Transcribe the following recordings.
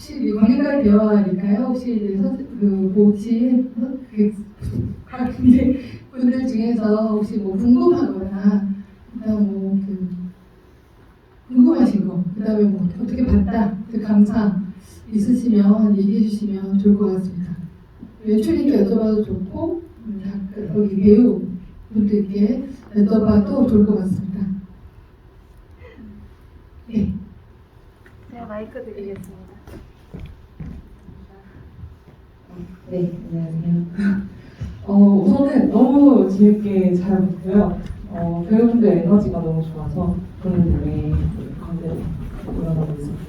혹시 관객과의 대화니까요. 혹시 이제 보지 이제 분들 중에서 혹시 뭐 궁금하거나 그다음 궁금하신 거, 그다음에 뭐 어떻게 봤다, 그 감상 있으시면 얘기해 주시면 좋을 것 같습니다. 연출님께 여쭤봐도 좋고 여기 배우 분들께 여쭤봐도 좋을 것 같습니다. 네. 제가 마이크 드리겠습니다. 네, 안녕하세요. 우선은 너무 재밌게 잘 봤고요. 배우분들 에너지가 너무 좋아서 보는 내내 관계로 일어나고 있습니다.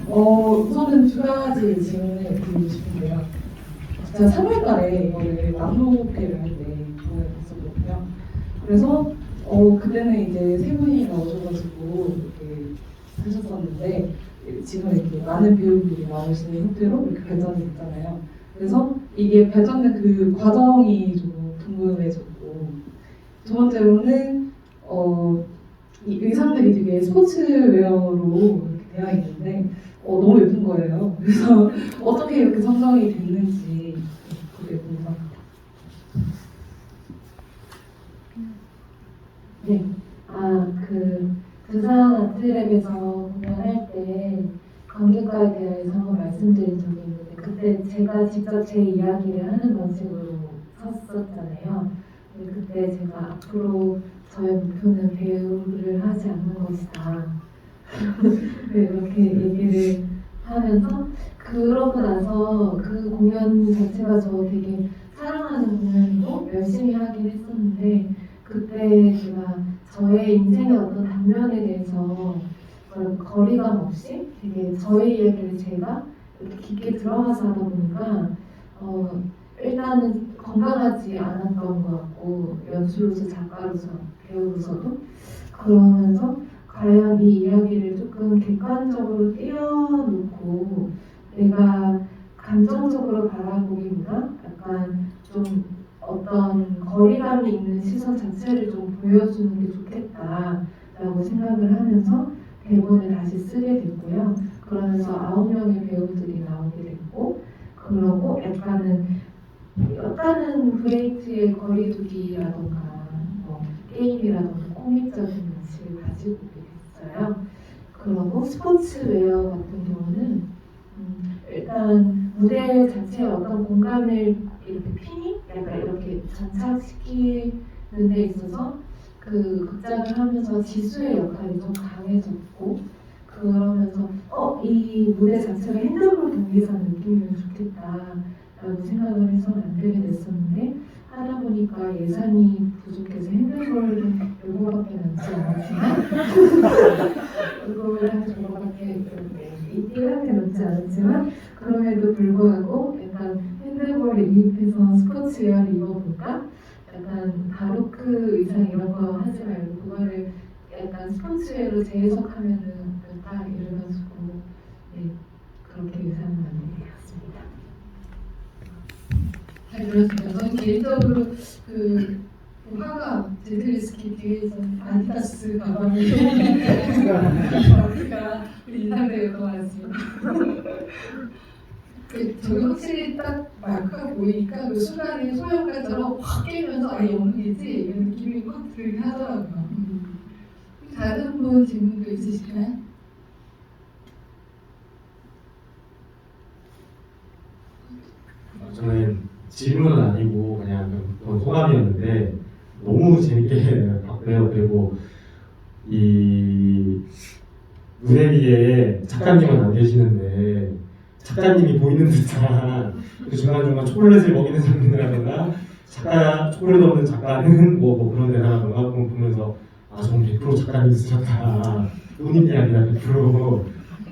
우선은 두 가지 질문을 드리고 싶은데요. 제가 3월달에 이거를 남로페를 할 때 봤었거든요. 그래서 그때는 이제 세 분이 나오셔가지고 이렇게 하셨었는데 지금 이렇게 많은 배우분들이 나오시는 형태로 이렇게 발전이 됐잖아요. 그래서 이게 발전된 그 과정이 좀 궁금해졌고, 두 번째로는 이 의상들이 되게 스포츠웨어로 이렇게 되어 있는데 너무 예쁜 거예요. 그래서 어떻게 이렇게 선정이 됐는지 그게 궁금합니다. 네, 부산 아트랩에서 공연할 때 관객과에 대해서 한번 말씀드린 적이 있는데, 그때 제가 직접 제 이야기를 하는 방식으로 섰었잖아요. 근데 그때 제가 앞으로 저의 목표는 배우를 하지 않는 것이다. 이렇게 얘기를 하면서, 그러고 나서 그 공연 자체가 저 되게 사랑하는 공연이고 열심히 하긴 했었는데, 그때 제가 저의 인생의 어떤 단면에 대해서 거리감 없이 되게 저의 이야기를 제가 이렇게 깊게 들어가서 하다 보니까 일단은 건강하지 않았던 것 같고, 연출로서, 작가로서, 배우로서도. 그러면서 과연 이 이야기를 조금 객관적으로 띄워놓고 내가 감정적으로 바라보기보다 약간 좀 어떤 거리감이 있는 시선 자체를 좀 보여주는 게 좋겠다라고 생각을 하면서 대본을 다시 쓰게 됐고요. 그러면서 9명의 배우들이 나오게 됐고, 그러고 약간은 브레이크의 거리두기라던가 게임이라던가 코믹적인 맛을 가지고 있어요. 그리고 스포츠웨어 같은 경우는 일단 무대 자체에 어떤 공간을 이렇게 약간 이렇게 전착시키는 데 있어서 그 극장을 하면서 지수의 역할이 좀 강해졌고, 그러면서 이 무대 자체가 핸드볼 경기장 느낌이면 좋겠다라고 생각을 해서 만들게 됐었는데, 하다 보니까 예산이 부족해서 핸드볼은 요거밖에 남지 않았지만 요거랑 저거밖에 이렇게 남지 않았지만, 그럼에도 불구하고 약간 핸드볼을 이입해서 스포츠웨어를 입어볼까? 약간 바로크 의상 이런 거 하지 말고 그거를 약간 스포츠웨어로 재해석하면은 어떨까? 이래가지고 네, 그렇게 의상을 만들게 되었습니다. 잘 들었습니다. 저는 개인적으로 그 화가 제틀리스키 뒤에서 아디다스 가방을 마크가 인상되었던 것 같습니다. 저기 확실히 딱 마크가 보이니까 그 순간에 소형가처럼 확 깨면서 아예 연기지 이런 느낌이 확 들긴 하더라고요. 다른 분 질문도 있으실까요? 저는 질문은 아니고 그냥 그런 소감이었는데 너무 재밌게 봤고요. 그리고 이 무대 위에 작가님은 안 계시는데 작가님이 보이는 듯한 그 중간중간 초콜릿을 먹이는 장면이라든가 초콜릿 없는 작가는 뭐 그런 데라든가 그런 거 보면서 저건 100% 작가님 쓰셨다. 본인 이야기가 100%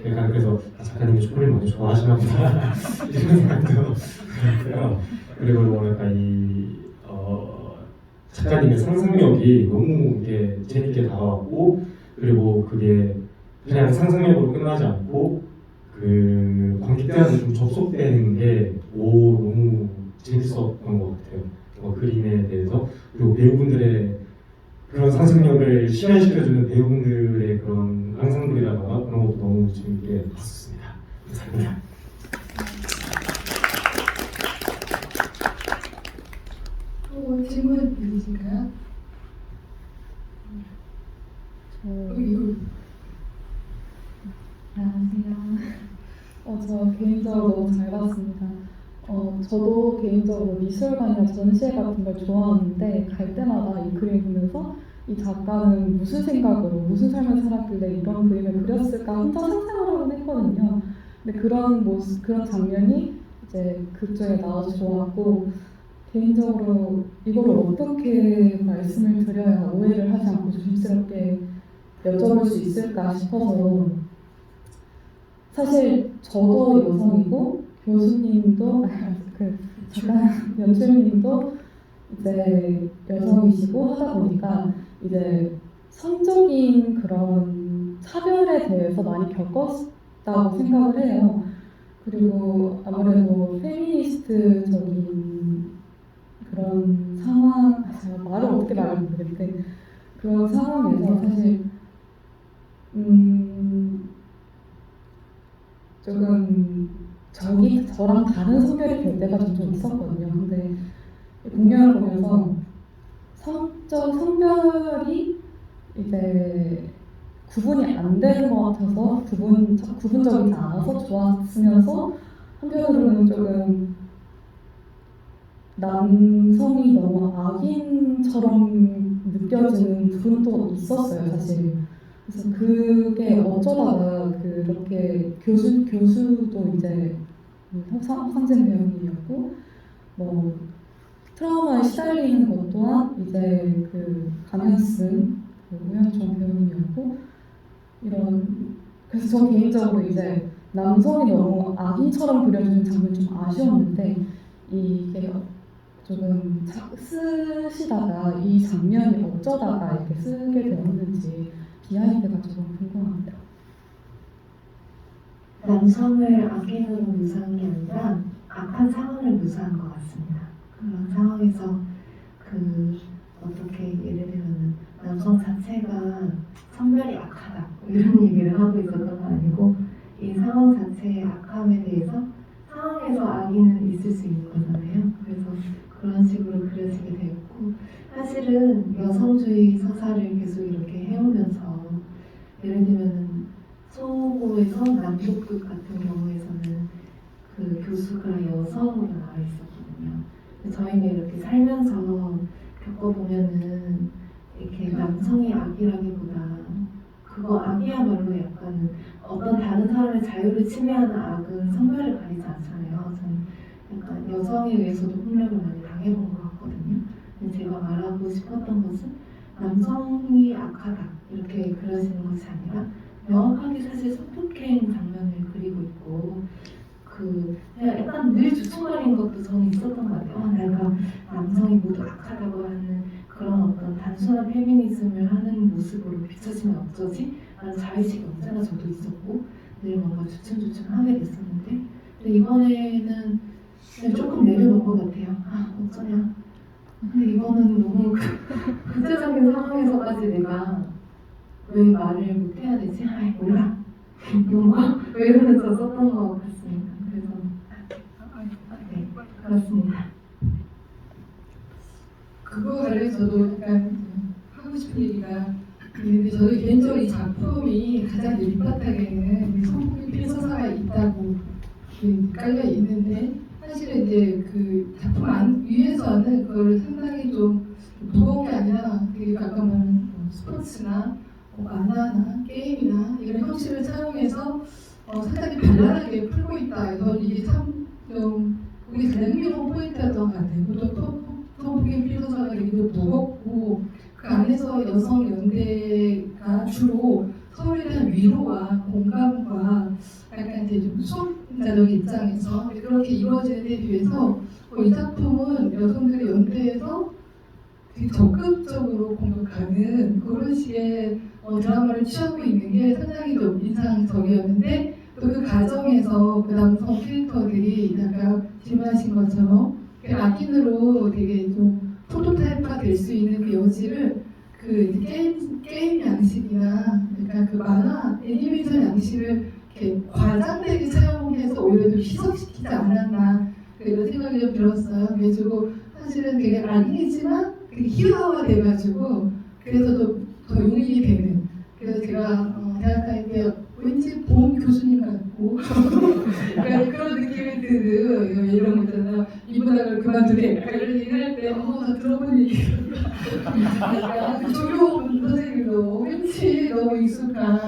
약간 그래서 작가님이 초콜릿 많이 좋아하시나 보다 이런 생각도 들었고요. 그리고 뭐랄까 작가님의 상상력이 너무 이게 재밌게 다가왔고, 그리고 그게 그냥 상상력으로 끝나지 않고 그 관객들한테 좀 접속되는 게 너무 재밌었던 것 같아요. 그림에 대해서. 그리고 배우분들의 그런 상상력을 실현시켜주는 배우분들의 그런 상상들이라던가 그런 것도 너무 재밌게 봤었습니다. 감사합니다. 질문 있으신가요? 여기. 안녕하세요. 저 개인적으로 너무 잘 봤습니다. 저도 개인적으로 미술관이나 전시회 같은 걸 좋아하는데 갈 때마다 이 그림 보면서 이 작가는 무슨 생각으로 무슨 삶을 살았길래 이런 그림을 그렸을까 혼자 상상을 하곤 했거든요. 근데 그런 모습, 그런 장면이 이제 극중에 나와서 좋았고 개인적으로 이걸 어떻게 말씀을 드려야 오해를 하지 않고 조심스럽게 여쭤볼 수 있을까 싶어서 사실 저도 여성이고 교수님도 그 잠깐 연출님도 이제 여성이시고 하다 보니까 이제 성적인 그런 차별에 대해서 많이 겪었다고 생각을 해요. 그리고 아무래도 페미니스트적인 그런 상황, 제가 말을 어떻게 말하면 모르겠는데 그런 상황에서 사실 조금 저랑 다른 성별이 될 때가 좀 있었거든요. 근데 공연을 보면서 성별이 이제 구분이 안 되는 것 같아서 구분적이지 않아서 좋았으면서 한편으로는 조금 남성이 너무 악인처럼 느껴지는 부분도 있었어요, 사실. 그래서 그게 어쩌다가 그렇게 교수도 이제 황상진 배우님이었고 뭐 트라우마에 시달리는 것 또한 이제 그 가면 쓴 오현정 배우님이었고 이런 그래서 저 개인적으로 이제 남성이 너무 악인처럼 그려지는 장면이 좀 아쉬웠는데 이게 조금 쓰시다가 이 장면이 어쩌다가 이렇게 쓰게 되었는지 비하인드가 조금 궁금합니다. 남성을 악인으로 묘사한 게 아니라 악한 상황을 묘사한 것 같습니다. 그런 상황에서 어떻게 예를 들면 남성 자체가 성별이 악하다 이런 얘기를 하고 있었던 건 아니고 이 상황 자체의 악함에 대해서 상황에서 악인은 있을 수 있는 거잖아요. 그래서 그런 식으로 그려지게 되었고 사실은 여성주의 서사를 계속 이렇게 해오면서 예를 들면 소고에서 남북극 같은 경우에서는 그 교수가 여성으로 나와 있었거든요. 저희가 이렇게 살면서 겪어보면은 이렇게 남성이 악이라기보다 그거 악이야말로 약간 어떤 다른 사람의 자유를 침해하는 악은 성별을 가리지 않잖아요. 저는 약간 여성에 의해서도 폭력을 많이 당해본 것 같거든요. 근데 제가 말하고 싶었던 것은 남성이 악하다 이렇게 그려지는 것이 아니라 명확하게 사실 성폭행 장면을 그리고 있고 그냥 약간 늘 주춤거리는 것도 저는 있었던 것 같아요. 내가 남성이 모두 악하다고 하는 그런 어떤 단순한 페미니즘을 하는 모습으로 비춰지면 어쩌지? 라는 자의식이 언제나 저도 있었고 늘 뭔가 주춤주춤하게 됐었는데 근데 이번에는 조금 내려놓은 것 같아요. 어쩌냐. 근데 이거는 너무 구체적인 상황에서까지 내가 왜 말을 못해야 되지? 몰라. 이런 거? 왜 이러면서 썼던 것 같습니다. 그래서 네, 그렇습니다. 그거 관련해서 저도 약간 하고 싶은 얘기가 있는데 저도 개인적으로 이 작품이 가장 밑바닥에는 성폭력 피해 서사가 있다고 깔려 있는데 사실은 이제 그 작품 위에서는 그걸 상당히 좀 무거운 게 아니라 되게 아까 말한 스포츠나 만화나 게임이나 이런 형식을 사용해서 상당히 발랄하게 풀고 있다. 그래서 이게 참 좀 우리 가장 흥미로운 포인트였던 것 같아요. 또 성폭행 피해 서사가 되게 무겁고 그 안에서 여성 연대가 주로 서로에 대한 위로와 공감과 약간 이제 좀 수험자적인 입장에서 그렇게 이루어지는 데 비해서 이 작품은 여성들의 연대에서 되게 적극적으로 공격하는 그런 식의 드라마를 취하고 있는 게 상당히 좀 인상적이었는데 또 그 과정에서 그 남성 캐릭터들이 약간 질문하신 것처럼 악인으로 되게 좀 프로토타입화 될 수 있는 그 여지를 그 게임 양식이나 약간 그 만화 애니메이션 양식을 이렇게 과장되게 사용 희석시키지 않았나 이런 생각이 좀 들었어요. 그래가지고 사실은 되게 아니지만 되게 희화화돼가지고 그래서 더 용인이 되는. 그래서 제가 대학 다닐 때 왠지 본 교수님 같고 그런 느낌이 드는 이런 거 있잖아요. 이분학을 그만두게 이런 얘기를 할 때 나 들어본 얘기 조교 선생님도 왠지 너무 익숙한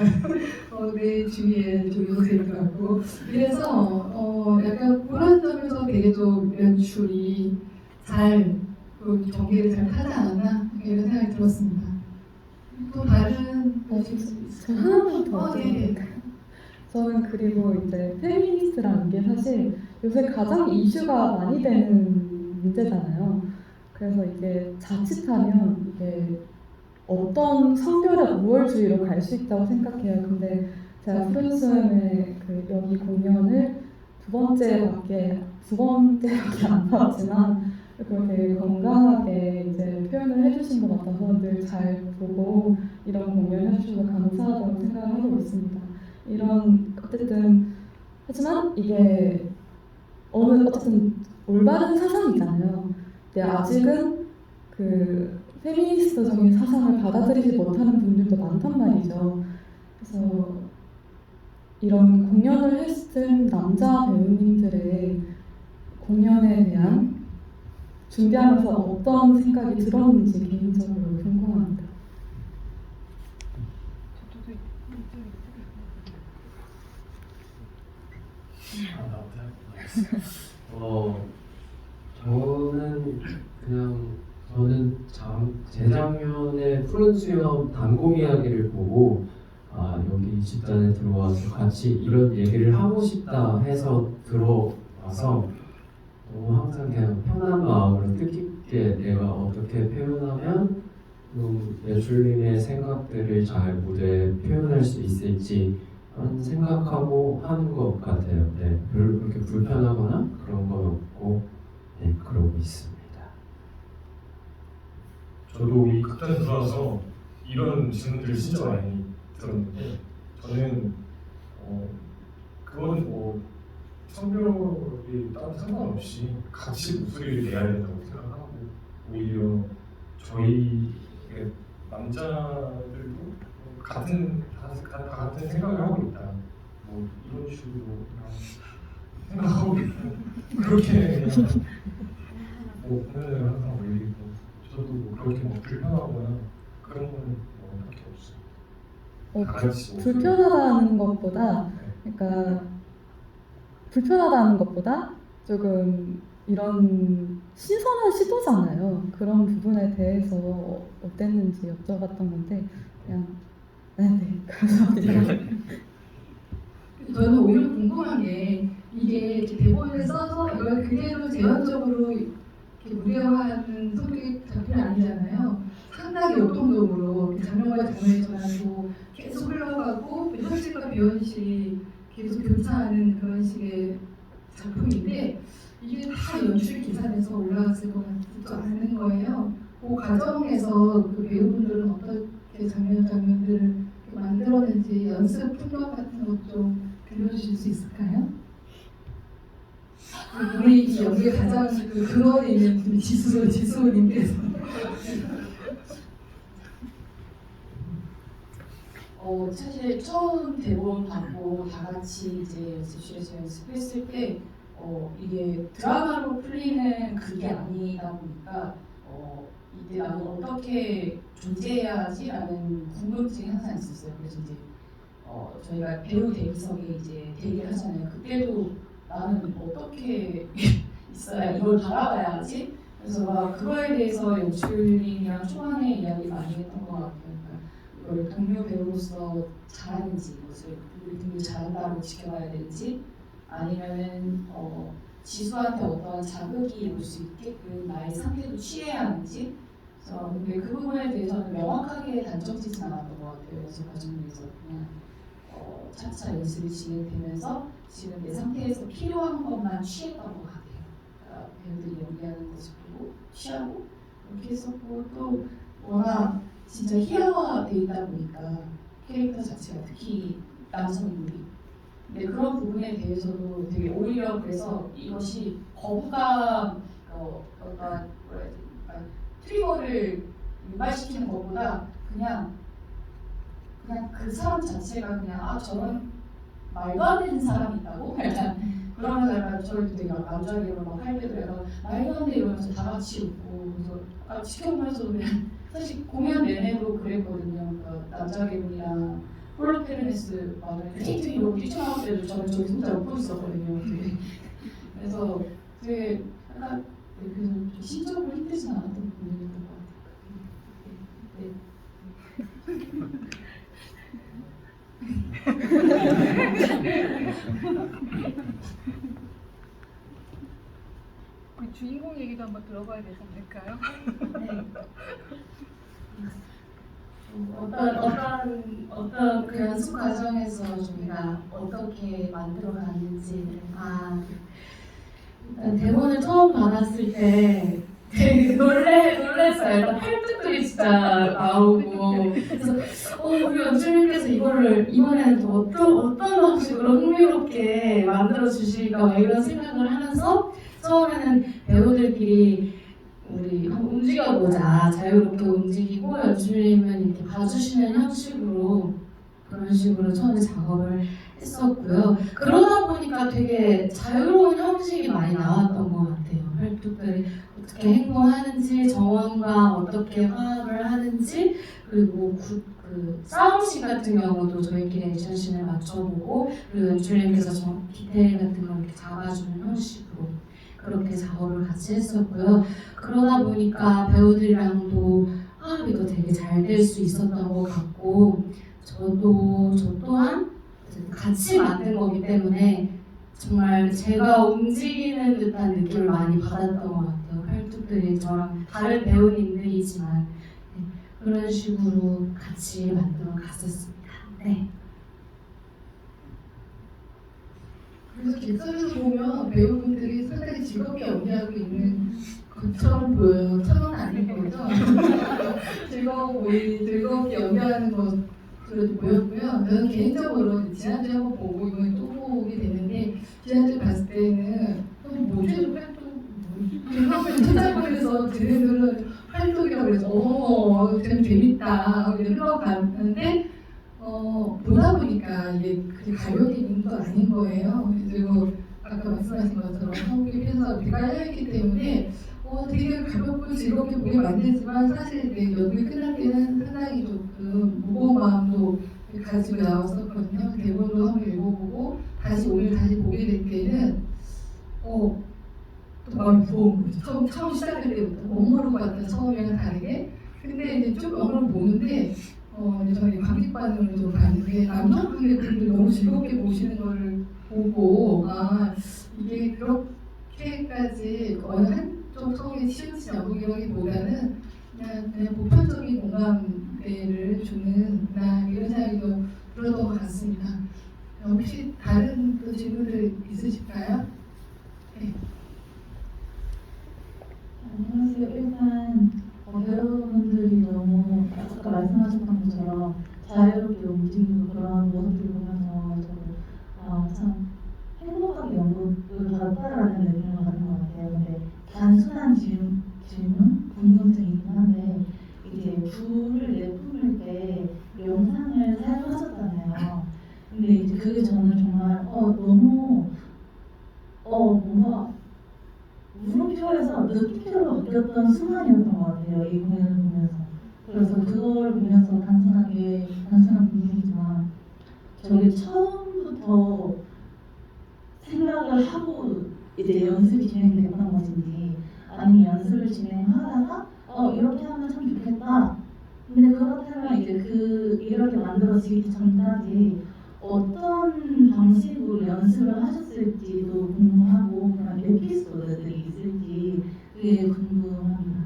내 주위에 조교 선생님 같고 그래서 약간 그런 점에서 되게 좀 연출이 잘 경계를 잘 타지 않았나 이런 생각이 들었습니다. 또 다른 저 하나만 더 네. 저는 그리고 이제 페미니스트라는 게 사실 요새 가장 이슈가 많이 되는 문제잖아요. 그래서 이게 자칫하면 이게 어떤 성별의 우월주의로 갈 수 있다고 생각해요. 근데 제가 프루스의 그 여기 공연을 두 번째밖에 안 봤지만 그걸 되게 건강하게 이제 표현을 해주신 것 같아서 늘 잘 보고 이런 공연 해주셔서 감사하다고 생각을 하고 있습니다. 이런 어쨌든 하지만 이게 어쨌든 올바른 사상이잖아요. 근데 아직은 그 페미니스트적인 사상을 받아들이지 못하는 분들도 많단 말이죠. 그래서 이런 공연을 했을 남자 배우님들의 공연에 대한 준비하면서 어떤 생각이 들었는지 개인적으로 궁금합니다. 저는 재작년에 푸른 수염 단공 이야기를 보고 여기 집단에 들어와서 같이 이런 얘기를 하고 싶다 해서 들어와서 항상 그냥 편한 마음으로 뜻깊게 내가 어떻게 표현하면 예술님의 생각들을 잘 무대에 표현할 수 있을지 생각하고 하는 것 같아요. 네, 별로 그렇게 불편하거나 그런 건 없고 네, 그러고 있습니다. 저도 이 극단에 들어와서 이런 질문들을 진짜 많이 들었는데 저는 그건 성별이 따로 상관없이 같이 목소리를 내야 된다고 생각하고 오히려 저희 남자들도 같은 생각을 하고 있다. 이런 식으로 생각하고 있고 그렇게 공연을 항상 올리고 저도 그렇게 불편하거나 그런 건 딱히 없어요. 다 같이 불편하다는 것보다 그러니까 불편하다는 것보다 조금 이런 신선한 시도잖아요. 그런 부분에 대해서 어땠는지 여쭤봤던 건데 그냥 네 감사합니다. 저는 오히려 궁금한 게 이게 대본을 써서 이걸 그대로 재현적으로 이렇게 무대화하는 성격의 작품이 아니잖아요. 상당히 역동적으로 장면과 장면이 전하고 계속 흘러가고 현실과 비현실이 계속 교차하는 그런 식의 작품인데 이게 다 연출 기산에서 올라갔을 것 같지도 않은 거예요. 그 과정에서 그 배우분들은 어떻게 장면들을 만들었는지 연습 풍경 같은 것 좀 들려주실 수 있을까요? 우리 이 연기에 가장 근원에 있는 분이 지수님께서 사실 처음 대본 받고 다 같이 이제 연습실에서 연습했을 때 이게 드라마로 풀리는 그게 아니다 보니까 이때 나는 어떻게 존재해야지라는 궁금증이 항상 있었어요. 그래서 이제 저희가 배우 대기석에 이제 대기를 하잖아요. 그때도 나는 어떻게 있어야 이걸 바라봐야지. 그래서 막 그거에 대해서 연출님이랑 초반에 이야기 많이 했던 것 같아요. 이걸 동료 배우로서 잘하는지, 우리 동료 잘한다고 지켜봐야 되는지, 아니면은 지수한테 어떤 자극이 올 수 있게끔 나의 상태도 취해야 하는지. 그래서 근데 그 부분에 대해서는 명확하게 단정짓진 않았던 것 같아요. 연습 과정에서 그냥 차차 연습이 진행되면서 지금 내 상태에서 필요한 것만 취했던 것 같아요. 그러니까 배우들이 연기하는 것을 보고 취하고 이렇게 했었고 또 워낙 진짜 희화화돼 있다 보니까 캐릭터 자체가 특히 남성 인물이 근데 그런 부분에 대해서도 되게 오히려 그래서 이것이 거부감, 뭐랄까 트리거를 유발시키는 것보다 그냥 그 사람 자체가 그냥 저런 말도 안 되는 사람이 있다고? 약간 그러면서 약간 저를 되게 남자애로 막 할 때도 약간 말도 안 돼 이러면서 다 같이 웃고 그래서 지켜보면서 그냥 사실 공연 내내도 그랬거든요. 그러니까 남자애분이랑 폴로페르네스 막을 띵띵 이러고 뛰쳐나올 때도 저는 저기 혼자 웃고 있었거든요. 되게. 그래서 되게 약간 그래서 좀 심적으로 힘들진 않았던 부분이었던 것 같아요. 우리 주인공 얘기도 한번 들어봐야 되지 않을까요? 어떤 그 연습 과정에서 저희가 어떻게 만들어가는지 일단 대본을 처음 받았을 때 되게 놀랬어요. 일단 팔뚝들이 진짜 나오고 그래서 우리 연출님께서 이거를 이번에는 또 어떤 방식으로 흥미롭게 만들어 주실까 막 이런 생각을 하면서 처음에는 배우들끼리 우리 한번 움직여보자. 자유롭게 움직이고 연출님은 이렇게 봐주시는 형식으로 그런 식으로 처음에 작업을 했었고요. 그러다 보니까 되게 자유로운 형식이 많이 나왔던 것 같아요. 활동들이 어떻게 행동하는지, 정원과 어떻게 화합을 하는지, 그리고 그 싸움씬 같은 경우도 저희끼리 액션씬을 맞춰보고 그리고 연출님께서 디테일 같은 걸 이렇게 잡아주는 형식으로 그렇게 작업을 같이 했었고요. 그러다 보니까 배우들이랑도 화합이 더 되게 잘 될 수 있었던 것 같고 저 또한 같이 만든 거기 때문에 정말 제가 움직이는 듯한 느낌을 많이 받았던 것 같아요. 팔뚝들이 저랑 다른 배우님들이지만 그런 식으로 같이 만들어 갔었습니다. 네. 그래서 객석에서 보면 배우분들이 상당히 즐겁게 연기하고 있는 것처럼 보여요. 처럼 아닌 거죠. 즐겁게 연기하는 것으로 보였고요. 저는 개인적으로 지난주에 한번 보고 이번에 또 보게 됐는데 지난주에 봤을 때는 뭐지? 활동 찾아보면서 쟤네들은 활동이라고 그래서 참 재밌다 이렇게 흘러갔는데 보다 보니까 이게 그렇게 가벼운 일도 아닌 거예요. 그리고 아까 말씀하신 것처럼 한국의 편사가 되게 깔려있기 때문에 되게 가볍고 즐겁게 보게 만들지만 사실 연극이 끝날 때는 상당히 조금 무거운 마음도 가지고 나왔었거든요. 대본도 한번 읽어보고 오늘 다시 보게 될 때는 또 마음이 무거운 거죠. 처음 시작할 때부터 업무로 봤던 처음이랑 다르게. 근데 이제 쭉 업무를 보는데 저희 관객 반응을 좀 봤는데 남성분들이 너무 즐겁게 보시는 걸 보고 이게 그렇게까지 어느 한쪽 성에 치우친 연극이라기보다는 그냥 보편적인 공감대를 주는 이런 생각이 좀 들었던 것 같습니다. 혹시 다른 또 질문들 있으실까요? 네. 안녕하세요. 일단 배우분들이 너무 아까 말씀하셨던 것처럼 자유롭게 움직이고 그런 모습들 보면서 저도 참 행복하게 연극을 받았다라는 느낌을 받은 것 같아요. 근데 단순한 질문, 궁금증이긴 한데 이제 불을 내뿜을 때 영상을 사용하셨잖아요. 근데 이제 그게 저는 정말 너무 뭔가 물음표에서 느낌표로 바뀌었던 순간이었던 것 같아요. 이 공연을 보면서. 그래서 그걸 보면서 단순한 궁금이지만 저게 처음부터 생각을 하고 이제 연습이 진행됐던 것인지 아니면 연습을 진행하다가 이렇게 하면 참 좋겠다. 근데 그렇다면 이제 이렇게 만들어지기 전까지 어떤 방식으로 연습을 하셨을지도 궁금하고 그런 에피소드들이 있을지 그게 궁금합니다.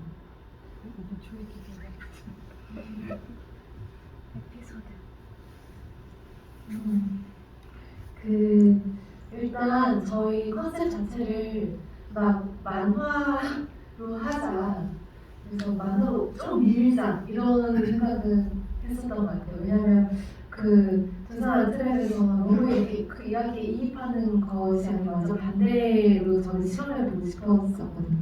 일단 저희 컨셉 자체를 막 만화로 하자, 그래서 만화로 좀 밀자 이런 생각은 했었던 것 같아요. 왜냐하면 저 유사한 틀에서 너무 이렇게 그 이야기에 이입하는 것이 아니라 완전 반대로 저는 실험해보고 싶었었거든요.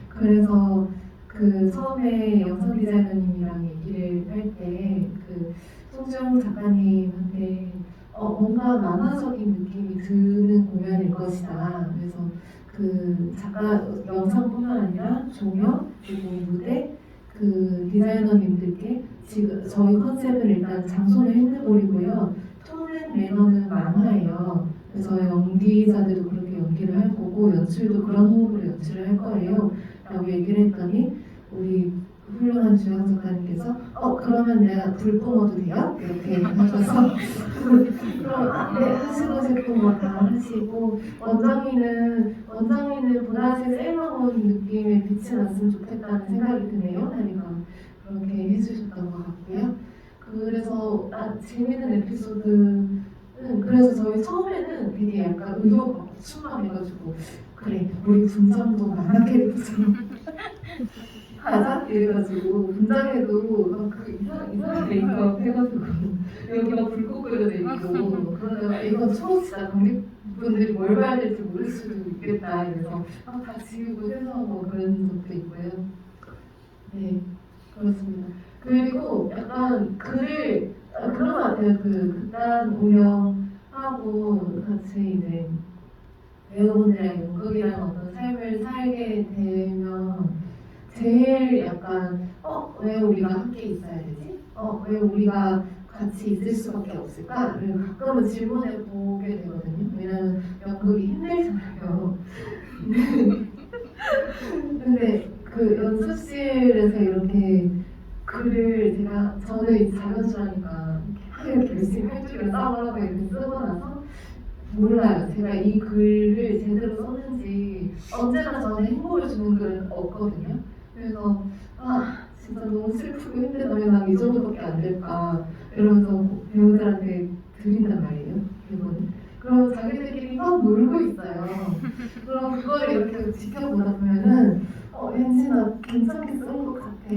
그래서 그 처음에 영상 디자이너님이랑 얘기를 할 때 그 송지영 작가님한테 뭔가 만화적인 느낌이 드는 공연일 것이다. 그래서 그 작가 영상뿐만 아니라 조명 그리고 무대 그 디자이너님들께 지금 저희 컨셉은 일단 장소는 핸드볼이고요. 톤앤 매너는 만화예요. 그래서 연기자들도 그렇게 연기를 할 거고 연출도 그런 호흡으로 연출을 할 거예요. 라고 얘기를 했더니 우리 훌륭한 주영 작가님께서 그러면 내가 불 뿜어도 돼요? 이렇게 하셔서 그럼 네 하시고 싶은 거 다 하시고 원장님은 보라색 셀러문 느낌의 빛이 났으면 좋겠다는 생각이 드네요. 하니까 그렇게 해주셨던 것 같고요. 그래서 재밌는 에피소드는 그래서 저희 처음에는 되게 약간 의도가 충만해가지고 그래 우리 분장도 만화 캐릭터처럼 하자 이래가지고 분장에도 그 이상한 메이크업 해가지고 여기 막 불꽃 그려져 있고 그러다가 이건 초록이다 관객분들이 뭘 봐야 될지 모를 수도 있겠다 이래서 다 지우고 해서 뭐 그런 적도 있고요. 네 그렇습니다. 그리고 약간 글을 그런 것 같아요. 그 극단 운영하고 같이 이제 배우분들이랑 연극이랑 어떤 삶을 살게 되면 제일 약간 왜 우리가 함께 있어야 되지? 왜 우리가 같이 있을 수밖에 없을까?를 가끔은 질문해 보게 되거든요. 왜냐면 연극이 힘들잖아요. 근데 그 연습실에서 이렇게 글을 저는 이제 자연스러우니까 이렇게 열심히 할 줄을 싸우라고 이렇게 쓰고 나서 몰라요. 제가 이 글을 제대로 썼는지 언제나 저는 행복을 주는 글은 없거든요. 그래서 진짜 너무 슬프고 힘들다. 왜 난 이 정도밖에 안 될까 이러면서 배우들한테 드린단 말이에요. 이거는. 그럼 자기들끼리 막 놀고 있어요. 그럼 그걸 이렇게 지켜보다 보면은 왠지 나 괜찮게 쓴 것 같아.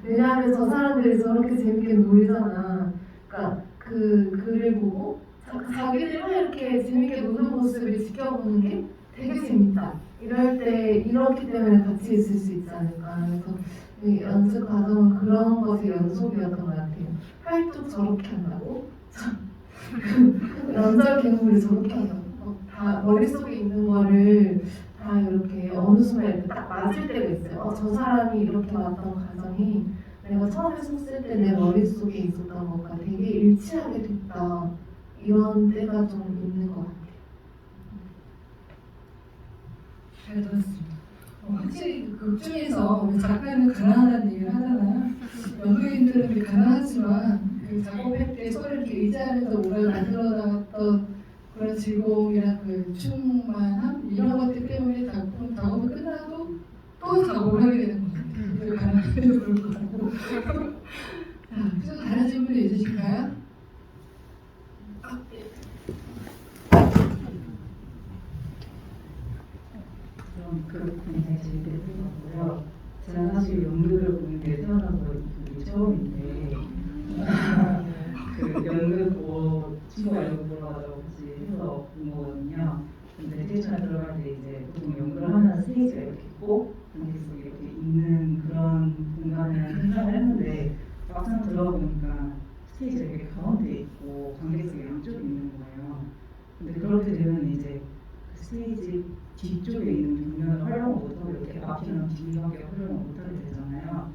왜냐하면 저 사람들이 저렇게 재밌게 놀잖아. 그러니까 그 글을 보고 자기들이 이렇게 재밌게 노는 모습을 지켜보는 게 되게 재밌다. 이럴 때 이렇기 때문에 같이 있을 수 있지 않을까. 그래서 이 연습 과정은 그런 것의 연속이었던 것 같아요. 팔뚝 저렇게 한다고? 연설 괴물이 저렇게 한다고? 다 머릿속에 있는 거를 다 이렇게 어느 순간 이렇게 딱 맞을 때가 있어요. 저 사람이 이렇게 왔던 과정이 내가 처음에 썼을 때 내 머릿속에 있었던 것과 되게 일치하게 됐다. 이런 때가 좀 있는 것 같아요. 잘 들었습니다. 확실히 그 극 중에서 우리 작가는 가난하다는 얘기를 하잖아요. 연극인들은 가난하지만 그 작업할 때 서로 이렇게 의지하면서 뭔가를 만들어 나갔던 그런 즐거움이랑 그 충만함 이런 것들 때문에 작업이 끝나도 또 작업을 하게 되는 것 같아요. 그 가난함에도 불구하고. 자, 또 다른 질문 있으실까요? 그런 굉장히 재밌게 생각하고요. 제가 사실 연극을 보는 게 태어나서 이게 처음인데 그 연극 친구가 연극 보러 가자고 같이 해서 본 거거든요. 근데 스테이션에 들어갈 때 이제 보통 연극을 하면 스테이지가 이렇게 있고 관객 속에 이렇게 있는 그런 공간을 상상을 했는데 막상 들어가 보니까 스테이지가 이렇게 가운데 있고 관객 속에 양쪽에 있는 거예요. 근데 그렇게 되면 이제 스테이지 뒤쪽에 있는 벽면을 활용을 못하고 이렇게 앞이랑 뒤밖에 활용을 못하게 되잖아요.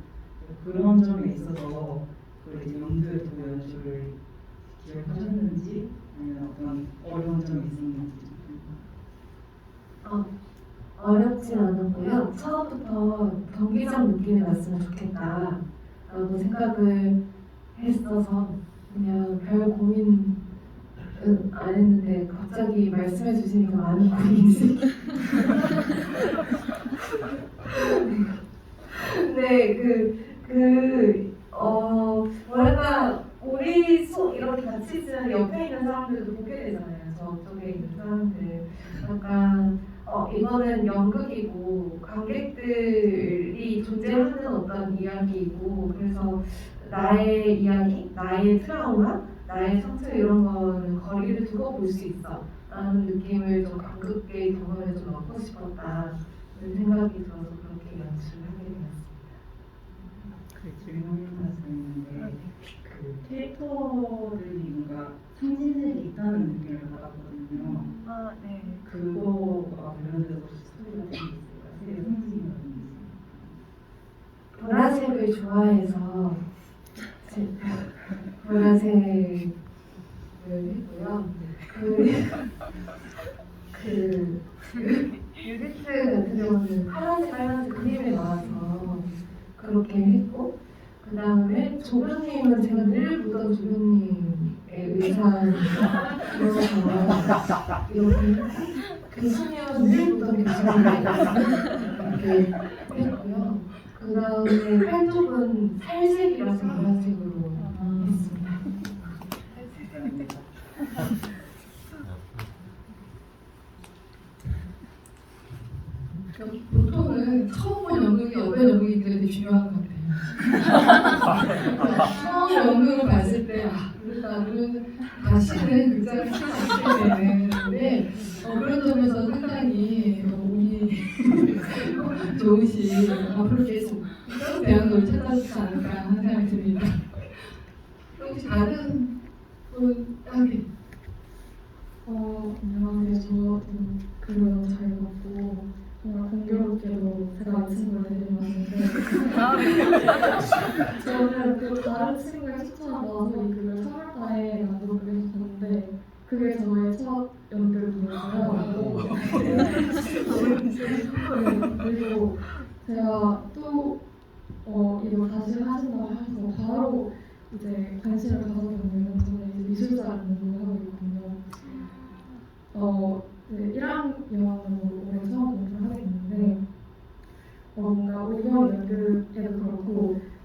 그런 점에 있어서 이제 연극 연출을 기억하셨는지 아니면 어떤 어려운 점이 있었는지. 어렵진 않았고요. 처음부터 경기장 느낌이 났으면 좋겠다라고 생각을 했어서 그냥 별 고민 안 했는데 갑자기 말씀해 주시니까 많은 고민이 근데 뭐랄까 우리 이렇게 같이 있으면 옆에 있는 사람들도 보게 되잖아요. 저쪽에 있는 사람들 약간 이거는 연극이고 관객들이 존재하는 어떤 이야기이고 그래서 나의 이야기, 나의 트라우마, 나의 상처 이런 거는 거리를 두고 볼 수 있어 라는 느낌을 좀 감극의 경험에 좀 얻고 싶었다 는 생각이 들어서 그렇게 연출을 하게 되었습니다. 그 질문 하나 드렸는데 그 캐릭터들이 뭔가 상징색이 있다는 느낌을 받았거든요. 아, 네. 그거와 관련돼서 혹시 스토리 같은 게 있을까요? 색의 상징이 같은 게 있을까요? 보라색을 좋아해서 보라색을 했고요. 유리스 같은 경우는 파란색, 빨간색 그림에 나와서 그렇게 했고 그 다음에 조교님은 제가 늘 보던 조교님의 의상이어서 이렇게 교수님은 늘 보던 교수님의 이렇게 했고요. 그 다음에 팔뚝은 살색이라서 노란색으로 했습니다. 보통은 처음 본 연극이 어떤 연극이 되게 중요한 것 같아요. 처음 연극을 봤을 때 그렇다 그러면 다시는 극장을 찾지 않게 되는데 그런 점에서 상당히 운이 좋으시 앞으로 계속 대학을 찾아주지 않을까 하는 생각이 듭니다. 혹시 다른 분 안녕하세요. 저도 글을 너무 잘 봤고 정말 공교롭게도 제가 이 친구를 데려왔는데 저는 그 다른 친구의 추천을 받아서 이 글을 3월달에 낭독을 했었는데 그게 저의 첫 연극이었어요. 그리고 제가 또 이거 다시 하신다고 하셔서 바로 이제 관심을 가져보면 저는 이제 미술사 공부를 하고 있거든요. 네, 1학년으로 올해 처음 공부를 하게 됐는데 뭔가 이번 연극에도 그렇고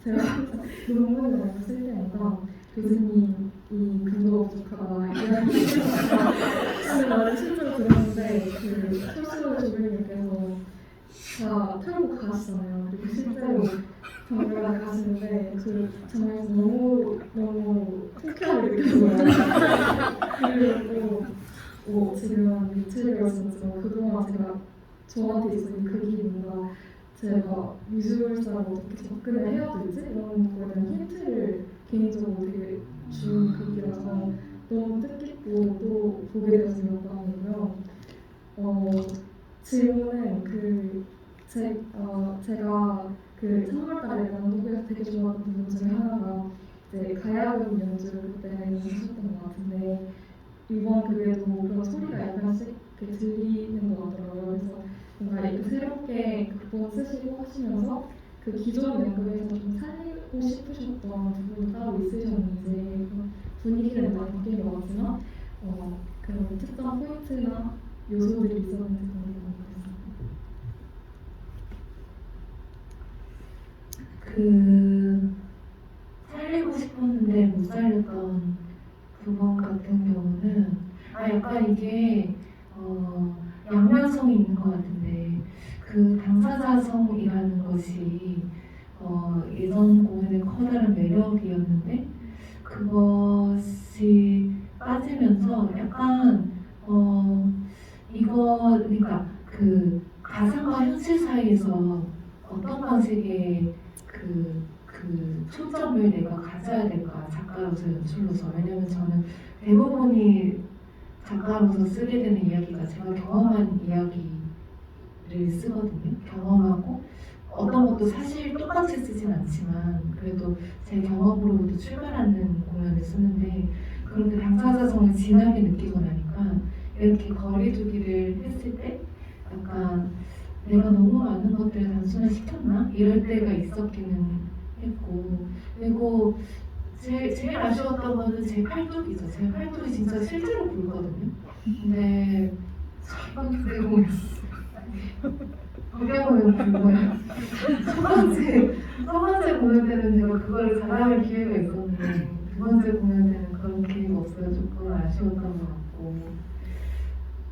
제가 논문을 많이 쓸 때마다 교수님 이 근도 부족하다 이런 말을 실제로 들었는데 그 철수 조교님께서 다 털고 가시잖아요. 그리고 실제로 정말 가시는데 그 정말 너무 통쾌하게 느껴져요. 그리고 지금 며칠 배웠었지만 그동안 제가 저한테 있어서 그게 뭔가 제가 미술사를 어떻게 접근을 해야 되지? 이런 거에 대한 힌트를 개인적으로 되게 준 극이라서 너무 뜻깊고 또 보게 돼서 영광이고요. 질문은 제가 그 3월달에 낭독에서 되게 좋아하는 부분 중에 하나가 이제 가야금 연주를 그때 하셨던 것 같은데 이번 극에도 그런 소리가 약간씩 이렇게 들리는 것 같더라고요. 그래서 뭔가 이렇게 새롭게 극본 쓰시고 하시면서 그 기존 연극에서 좀 살리고 싶으셨던 부분이 따로 있으셨는지 분위기는 많이 바뀐 것 같지만 그런 특정 포인트나 요소들이 있었는지 궁금합니다. 살리고 싶었는데 못 살렸던 부분 같은 경우는 약간 이게 양면성이 있는 것 같은데 그 당사자성이라는 것이 예전 공연의 커다란 매력이었는데 그것이 빠지면서 약간 그러니까 그 가상과 현실 사이에서 어떤 방식의 그 초점을 내가 가져야 될까 작가로서 연출로서. 왜냐면 저는 대부분이 작가로서 쓰게 되는 이야기가 제가 경험한 이야기를 쓰거든요. 경험하고 어떤 것도 사실 똑같이 쓰진 않지만 그래도 제 경험으로부터 출발하는 공연을 쓰는데 그런데 당사자성을 진하게 느끼고 나니까 이렇게 거리두기를 했을 때 약간 내가 너무 많은 것들을 단순화시켰나? 이럴 때가 있었기는 했고 그리고 제일 아쉬웠던 거는 제 팔뚝이죠. 제 팔뚝이 진짜 실제로 굵거든요. 근데 첫 번째 공연 굵어요. 첫 번째 공연 때는 제가 그걸 자랑할 기회가 있었는데 두 번째 공연 때는 그런 기회가 없어서 조금 아쉬웠던 것 같고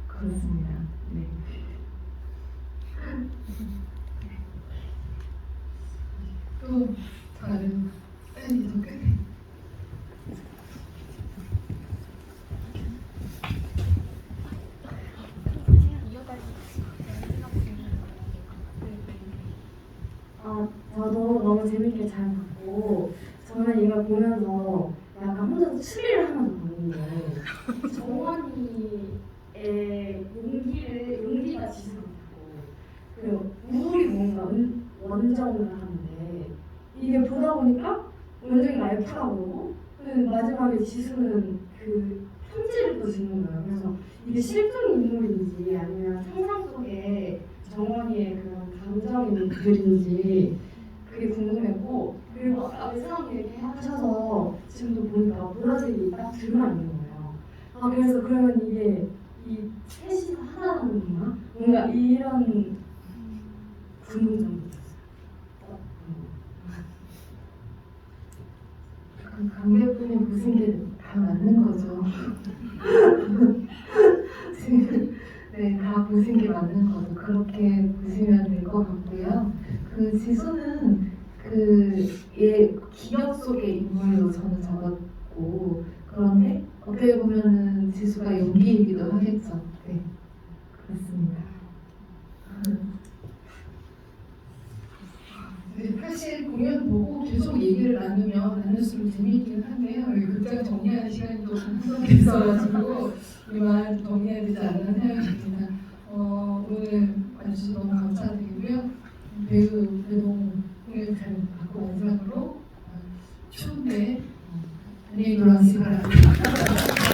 그렇습니다. 네. 또 다른 이제 끝에 너무 재밌게 잘 봤고 저는 이걸 보면서 약간 혼자서 추리를 하면서 봤는데 정원이의 용기가 지수가 있고 그리고 우울이 뭔가 원정을 하는데 이게 보다 보니까 원정이가 알파가 오고 마지막에 지수는 그 편지를 또 짓는 거예요. 그래서 이게 실존 인물인지 아니면 상상 속에 정원이의 그런 감정인들인지 그게 궁금했고 그리고 아까 의상이 이렇게 하셔서 지금도 보니까 보라색이 딱 둘만 있는 거예요. 아 그래서 그러면 이게 이 셋이 하나라는 건가? 뭔가 이런 궁금증이 있었어요. 강대분이 무슨 게 다 맞는 거죠. 네, 다 보신 게 맞는 거죠. 그렇게 보시면 될 것 같고요. 그 지수는 그얘 기억 속의 인물로 저는 적었고 그런데 어떻게 보면은 지수가 연기이기도 하겠죠. 네, 그렇습니다. 네, 사실 공연 보고 계속 얘기를 나눌수록 재미있긴 한데요. 극장 정리하는 시간이 또 있어가지고 이만 정리해야 되지 않나 생각합니다. 오늘 와주셔서 너무 감사드리고요. 배우 배동 공연 잘 받고 마지막으로 추운데 안녕히 돌아오시기 바랍니다.